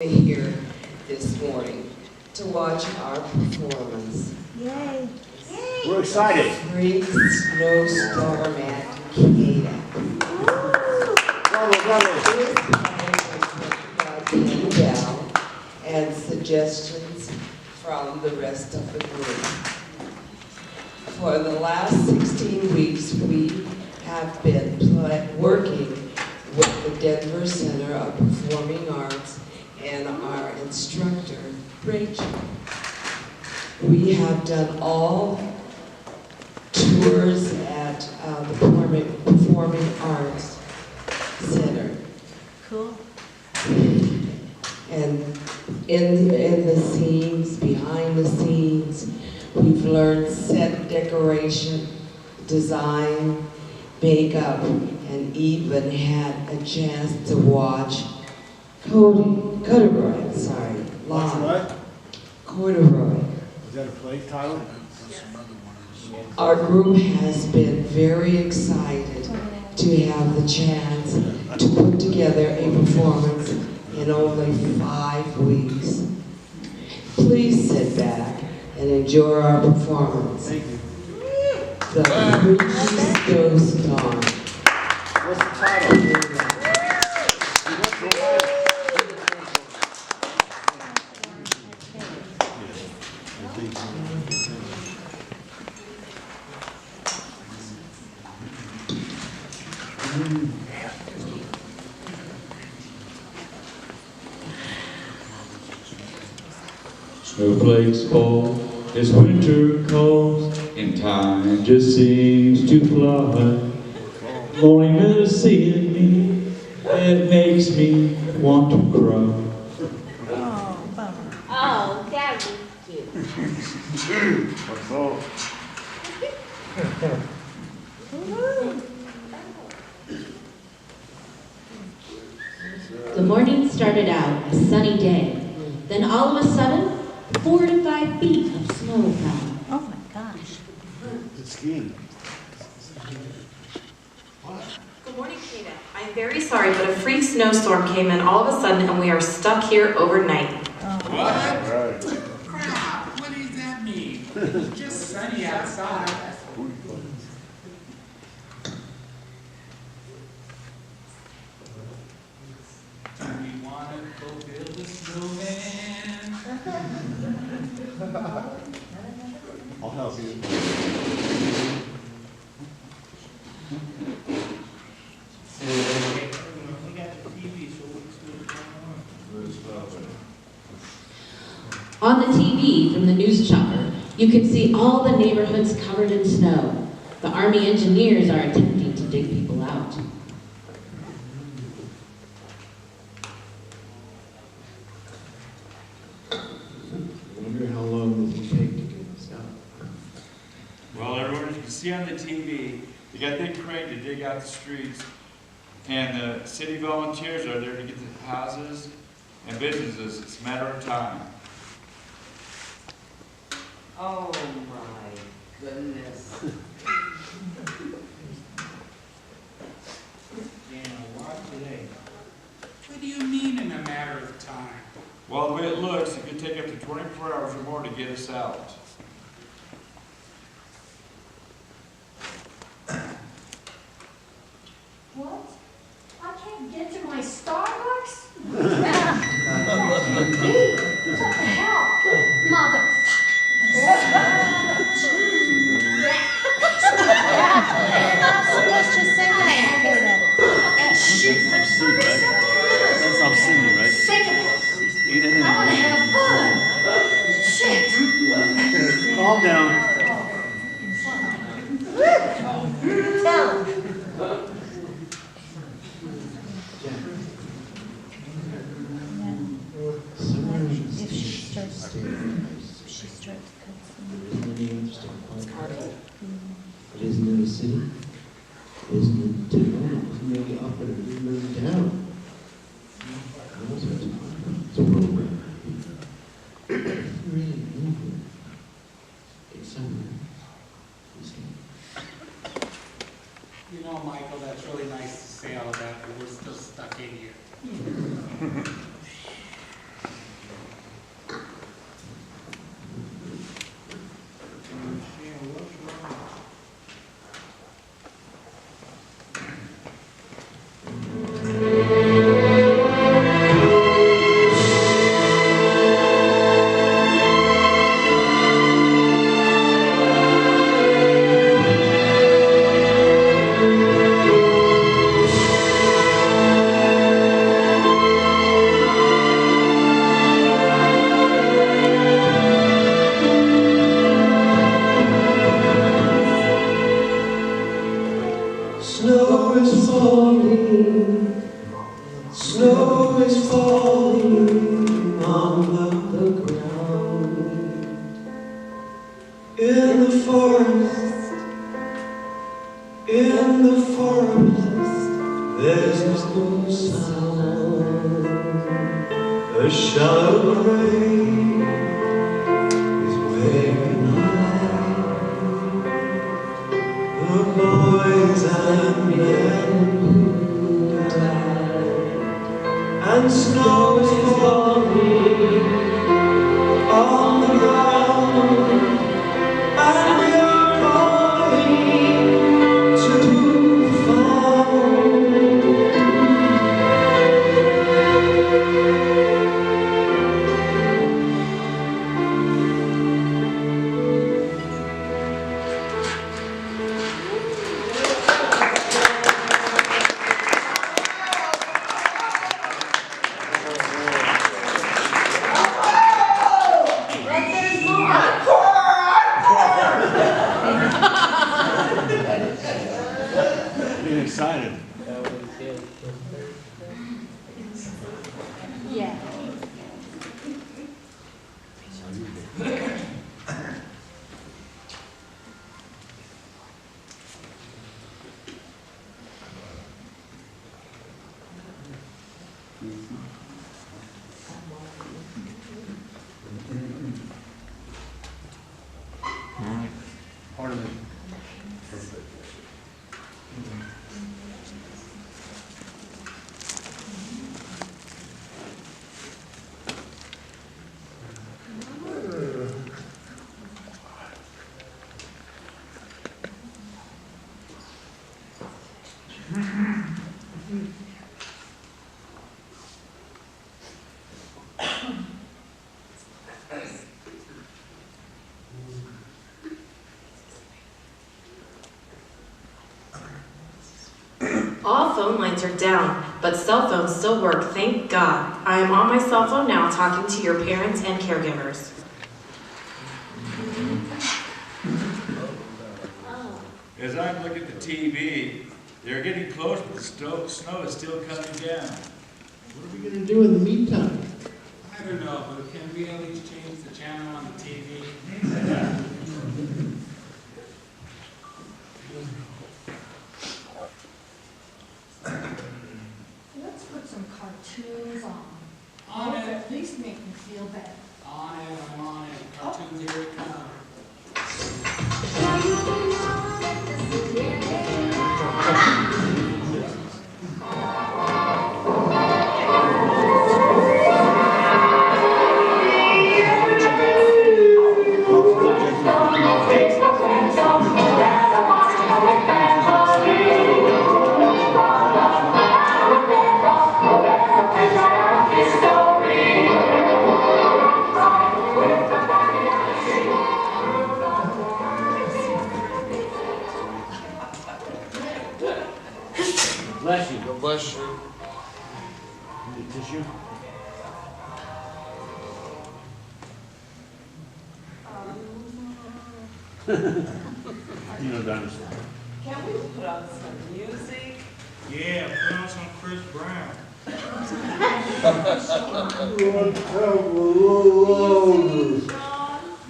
Here this morning to watch our performance. Yay! We're excited. Free Snowstorm at KADEP. Bravo, bravo. Came down and suggestions from the rest of the group. For the last 16 weeks, we have been working with the Denver Center of Performing Arts and our instructor, Rachel. We have done all tours at the Performing Arts Center. Cool. And in the scenes, behind the scenes, we've learned set decoration, design, makeup, and even had a chance to watch corduroy, What? corduroy. Is that a play, Tyler? Our group has been very excited to have the chance to put together a performance in only 5 weeks. Please sit back and enjoy our performance. Thank you. The Snowstorm. What's the title? Snowflakes fall as winter calls, and time just seems to fly. Loneliness in me, it makes me want to cry. Oh, bummer. Oh, that was cute. What's all? The morning started out a sunny day. Then all of a sudden, 4 to 5 feet of snow fell. Oh my gosh. It's skiing. Good morning, KADEP. I'm very sorry, but a freak snowstorm came in all of a sudden and we are stuck here overnight. Oh. Right. Crap, what does that mean? It's just sunny outside. Do we want to go build a snowman? I'll help you. We got the TV, so what's going on? On the TV from the news chopper, you can see all the neighborhoods covered in snow. The Army engineers are attempting to dig people out. I wonder how long this will take to get this out. Well, everyone, as you can see on the TV, they got that crane to dig out the streets, and the city volunteers are there to get the houses and businesses. It's a matter of time. Oh my goodness. Yeah, what today? What do you mean in a matter of time? Well, the way it looks, it could take up to 24 hours or more to get us out. What? I can't get to my Starbucks? What the hell? Motherfucker! You're not supposed to say that, KADEP. That's obscene, right? Sick of it! Eat it I want to have fun! Shit! Calm down. Tell him. If she starts cussing. It isn't in the city. It isn't in town. It isn't in the upper. It isn't in town. It's a program. Really moving. It's somewhere. You know, Michael, that's really nice to say all that, but we're still stuck in here. A shadow of rain is waking high. The boys and men who died, and snow is falling on the ground, and we are going to find. Getting excited. Yeah. Part of it. All phone lines are down, but cell phones still work, thank God. I am on my cell phone now talking to your parents and caregivers. As I look at the TV, they're getting close, but the snow is still coming down. What are we going to do in the meantime? I don't know, but can we at least change the channel on the TV? Let's put some cartoons on. On That'll it. at least make me feel better. On it, I'm on it. Cartoons, here it comes. Bless you. God bless you. Need a tissue? You know dinosaur. Can we put on some music? Yeah, put on some Chris Brown.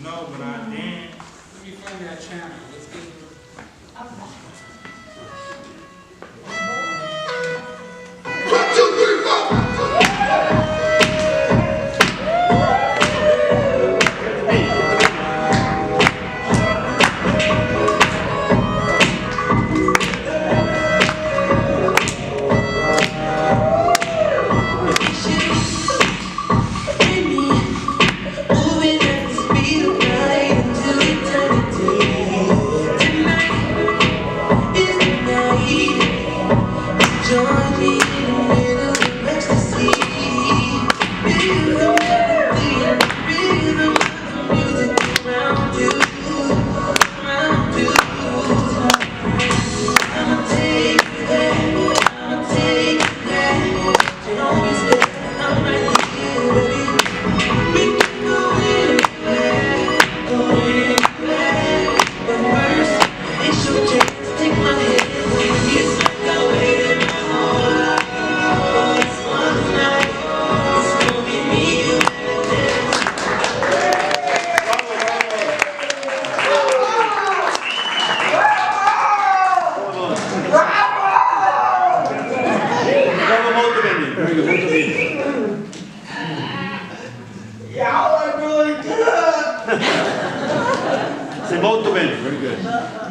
No, but I didn't. Let me find that channel. Let's get it. Moving at the speed of light into eternity. Grazie molto bene, very good.